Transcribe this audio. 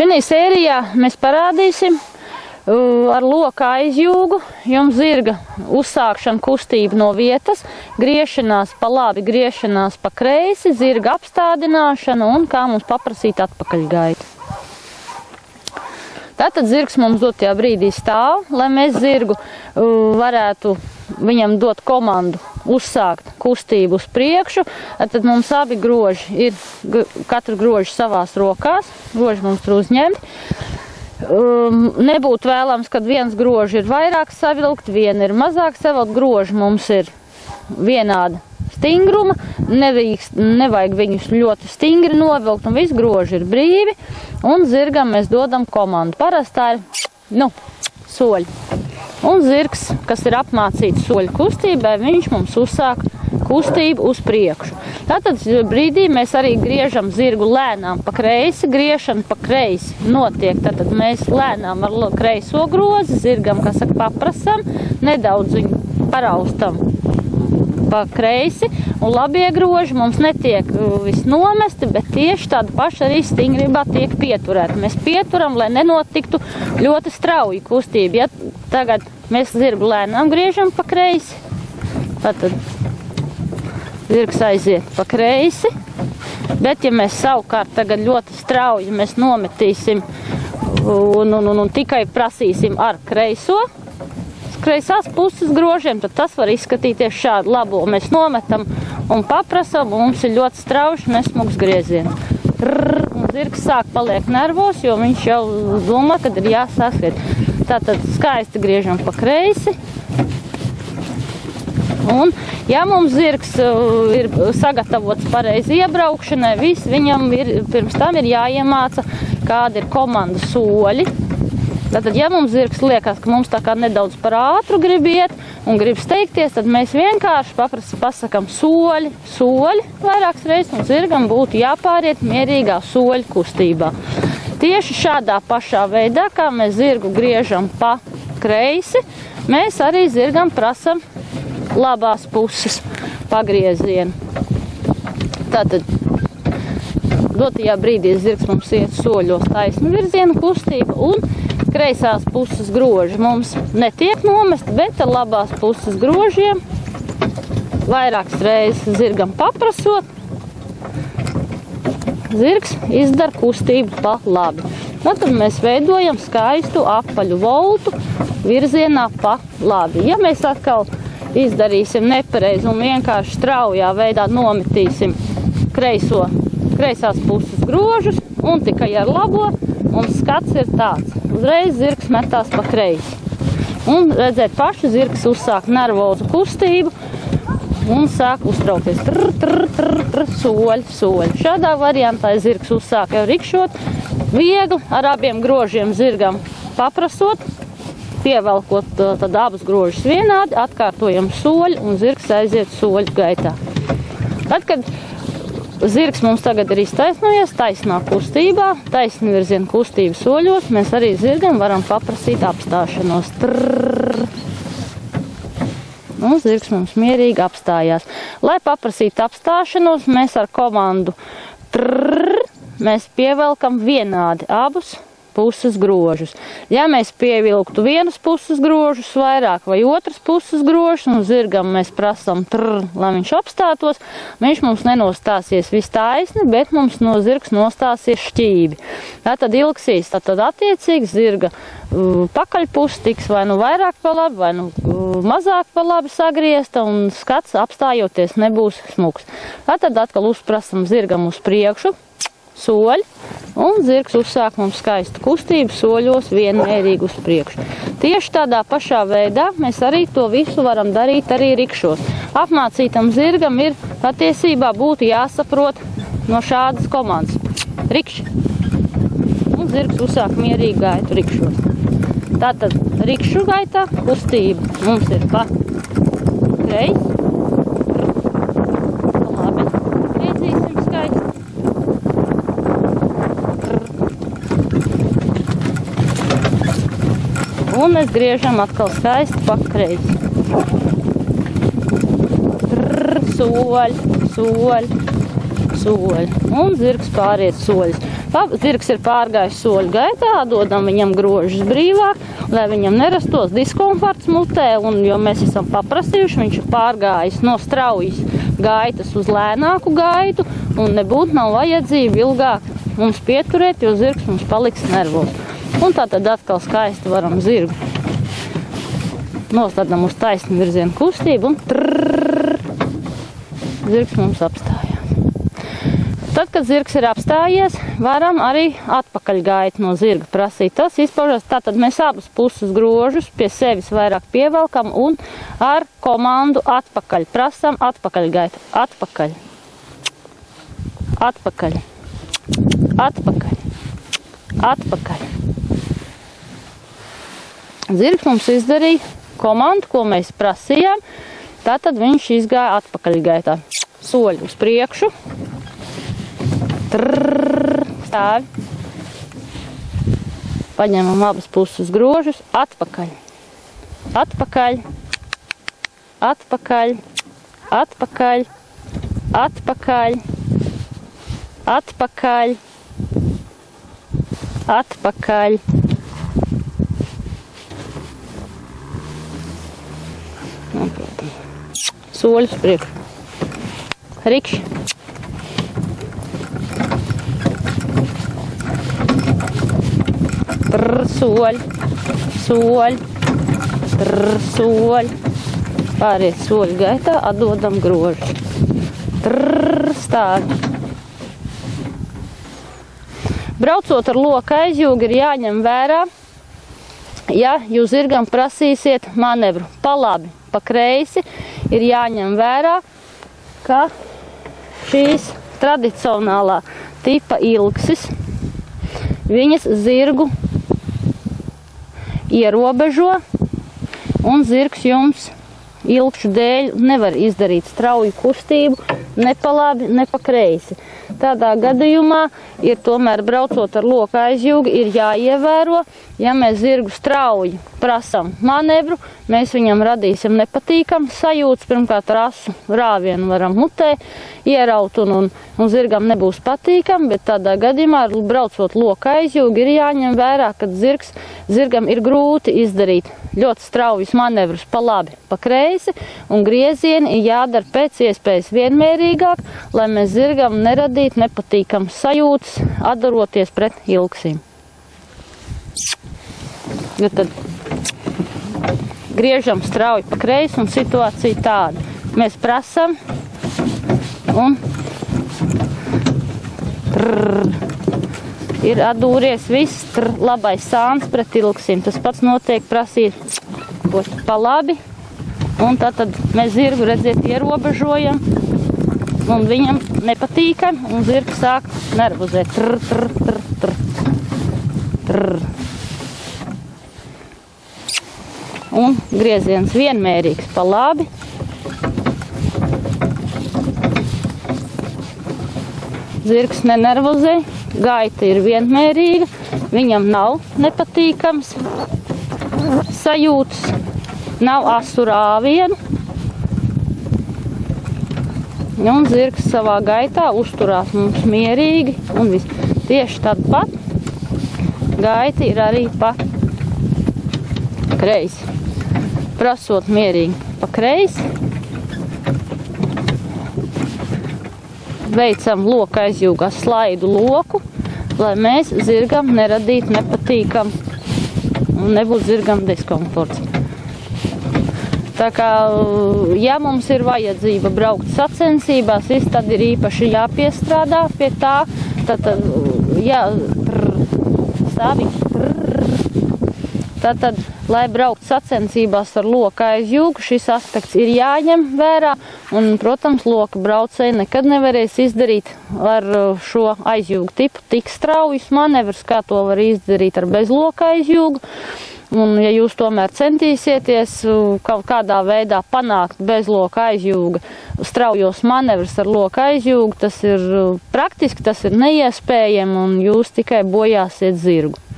Šajā sērijā mēs parādīsim ar loka aizjūgu jums zirga uzsākšanu kustību no vietas, griešanās pa labi, griešanās pa kreisi, zirga apstādināšanu un kā mums paprasīt atpakaļgaitu. Tātad zirgs mums dotajā brīdī stāv, lai mēs zirgu varētu viņam dot komandu uzsākt kustību uz priekšu. Tad mums abi groži ir, katru grožu savās rokās, groži mums tur uzņemti. Nebūtu vēlams, kad viens groži ir vairāk savilkt, viena ir mazāk savilkt, groži mums ir vienāda stingruma, nevajag viņus ļoti stingri novilkt, un visi groži ir brīvi, un zirgam mēs dodam komandu. Parastā ir, soļi. Un zirgs, kas ir apmācīts soļu kustībai, viņš mums uzsāk kustību uz priekšu. Tātad brīdī mēs arī griežam zirgu lēnām pa kreisi, griešana pa kreisi notiek. Tātad mēs lēnām ar kreiso grozi zirgam, kas saka, paprasam, nedaudz viņu paraustam pa kreisi, un labie groži mums netiek viss nomesti, bet tieši tāda paša arī stingrībā tiek pieturēta. Mēs pieturam, lai nenotiktu ļoti strauji kustība. Ja tagad mēs zirgu lēnām griežam pa kreisi, tātad zirgs aiziet pa kreisi, bet ja mēs savukārt tagad ļoti strauji mēs nometīsim un tikai prasīsim ar kreisās puses grožiem, tad tas var izskatīties šādi labo. Mēs nometam un paprasam, un mums ir ļoti strauši nesmugs grieziens. Un zirgs sāk paliek nervos, jo viņš jau domā, kad ir jāsāk skriet. Tātad skaisti griežam pa kreisi. Un, ja mums zirgs ir sagatavots pareizi iebraukšanai, viņam pirms tam ir jāiemāca, kāda ir komanda soļi. Tātad, ja mums zirgs liekas, ka mums tā kā nedaudz par ātru grib iet un grib steigties, tad mēs vienkārši pasakam soļi vairākas reizes, un zirgam būtu jāpāriet mierīgā soļu kustībā. Tieši šādā pašā veidā, kā mēs zirgu griežam pa kreisi, mēs arī zirgam prasam labās puses pagriezienu. Tātad, dotajā brīdī zirgs mums iet soļos taisnu virzienu kustību, un kreisās puses groži mums netiek nomesti, bet ar labās puses grožiem vairākas reizes zirgam paprasot, zirgs izdara kustību pa labi. Tad mēs veidojam skaistu apaļu voltu virzienā pa labi. Ja mēs atkal izdarīsim nepareizi un vienkārši straujā veidā nometīsim kreisās puses grožus un tikai ar labo, mums skats ir tāds. Uzreiz zirgs metās pa kreisi. Un redzēt paši, zirgs uzsāk nervozu kustību un sāk uztraukties. Soļi. Šādā variantā zirgs uzsāk jau rikšot. Viegli ar abiem grožiem zirgam paprasot, pievelkot tad abus grožus vienādi, atkārtojam soļi un zirgs aiziet soļu gaitā. Tad, kad zirgs mums tagad ir iztaisnojies taisnā kustībā, taisni virziena kustību soļos, mēs arī zirgam varam paprasīt apstāšanos. Un zirgs mums mierīgi apstājās. Lai paprasītu apstāšanos, mēs ar komandu mēs pievelkam vienādi abus puses grožus. Ja mēs pievilktu vienas puses grožus vairāk vai otras puses grožus, un zirgam mēs prasam lai viņš apstātos, viņš mums nenostāsies viss taisni, bet mums no zirgs nostāsies šķīvi. Tātad ilgsīs, tad attiecīgi zirga pakaļpuse tiks vai nu vairāk pa labi, vai nu mazāk pa labi sagriezta, un skats apstājoties nebūs smuks. Tātad atkal uzprasam zirgam uz priekšu, soļi, un zirgs uzsāk mums skaistu kustību soļos vienmērīgi uz priekšu. Tieši tādā pašā veidā mēs arī to visu varam darīt arī rikšos. Apmācītam zirgam ir patiesībā būtu jāsaprot no šādas komandas. Rikši. Un zirgs uzsāk mierīgi gaitu rikšos. Tātad rikšu gaitā kustība mums ir pa kreisi. Labi, iedzīsim skaisti. Un mēs griežam atkal skaisti pa kreisi. Soļi. Un zirgs pāriet soļus. Zirgs ir pārgājis soļu gaitā, dodam viņam grožus brīvāk, lai viņam nerastos diskomforts mutē, un jo mēs esam paprasījuši, viņš ir pārgājis no straujas gaitas uz lēnāku gaitu, un nebūtu nav vajadzība ilgāk mums pieturēt, jo zirgs mums paliks nervos. Un tā tad atkal skaisti varam zirgu nostādām uz taisnu virzienu kustību, un zirgs mums apstājās. Tad, kad zirgs ir apstājies, varam arī atpakaļ gaitu no zirga prasīt. Tas izpaužas, tātad mēs abas puses grožus pie sevis vairāk pievelkam un ar komandu atpakaļ prasam atpakaļ gaitu. Atpakaļ. Atpakaļ. Atpakaļ. Atpakaļ. Zirgs mums izdarīja komandu, ko mēs prasījām, tātad viņš izgāja atpakaļ gaitā. Soļi uz priekšu. Stāvi. Paņemam abas puses grožus. Atpakaļ. Atpakaļ. Atpakaļ. Atpakaļ. Atpakaļ. Atpakaļ. Atpakaļ. Soļus priekšu. Rikšķi. Soļi. Soļi. Soļi. Pāriet soļu gaitā, atdodam grožu. Stāvi. Braucot ar loka aizjūgu ir jāņem vērā, ja jūs zirgam prasīsiet manevru pa labi, pa kreisi, ir jāņem vērā, ka šīs tradicionālā tipa ilgsis viņas zirgu ierobežo, un zirgs jums ilgšu dēļ nevar izdarīt strauju kustību ne pa labi, ne pa kreisi. Tādā gadījumā ir tomēr braucot ar loka aizjūgu ir jāievēro, ja mēs zirgu strauji prasam manevru, mēs viņam radīsim nepatīkam sajūtas, pirmkārt rasu rāvienu varam mutē ieraut un zirgam nebūs patīkam, bet tādā gadījumā braucot loka aizjūgu ir jāņem vērā, ka zirgam ir grūti izdarīt ļoti straujus manevrus pa labi, pa kreisi, un griezieni ir jādara pēc iespējas vienmērīgāk, lai mēs zirgam neradītu nepatīkams sajūtas, atdaroties pret ilgsīm. Jo tad griežam strauji pa kreisi un situācija tāda. Mēs prasam un ir atdūries viss labais sāns pret ilgsīm. Tas pats notiek prasīt pa labi, un tad mēs zirgu redziet ierobežojam, un viņam nepatīkam, un zirgs sāk nervozēt. Un grieziens vienmērīgs pa labi. Zirgs nenervozē, gaita ir vienmērīga, viņam nav nepatīkams sajūtas, nav asu rāvienu. Un zirgs savā gaitā uzturās mums mierīgi, un tieši tad pat gaita ir arī pa kreisi. Prasot mierīgi pa kreisi, veicam loka aizjūgā slaidu loku, lai mēs zirgam neradītu nepatīkam un nebūtu zirgam diskomforts. Tā kā, ja mums ir vajadzība braukt sacensībās, tad ir īpaši jāpiestrādā pie tā, Tātad, lai braukt sacensībās ar loka aizjūgu, šis aspekts ir jāņem vērā, un, protams, loka braucēji nekad nevarēs izdarīt ar šo aizjūgu tipu tik straujus manevrus, kā to var izdarīt ar bezloka aizjūgu. Un, ja jūs tomēr centīsieties kaut kādā veidā panākt bezloka aizjūga straujos manevrus ar loka aizjūgu, tas ir praktiski, tas ir neiespējami, un jūs tikai bojāsiet zirgu.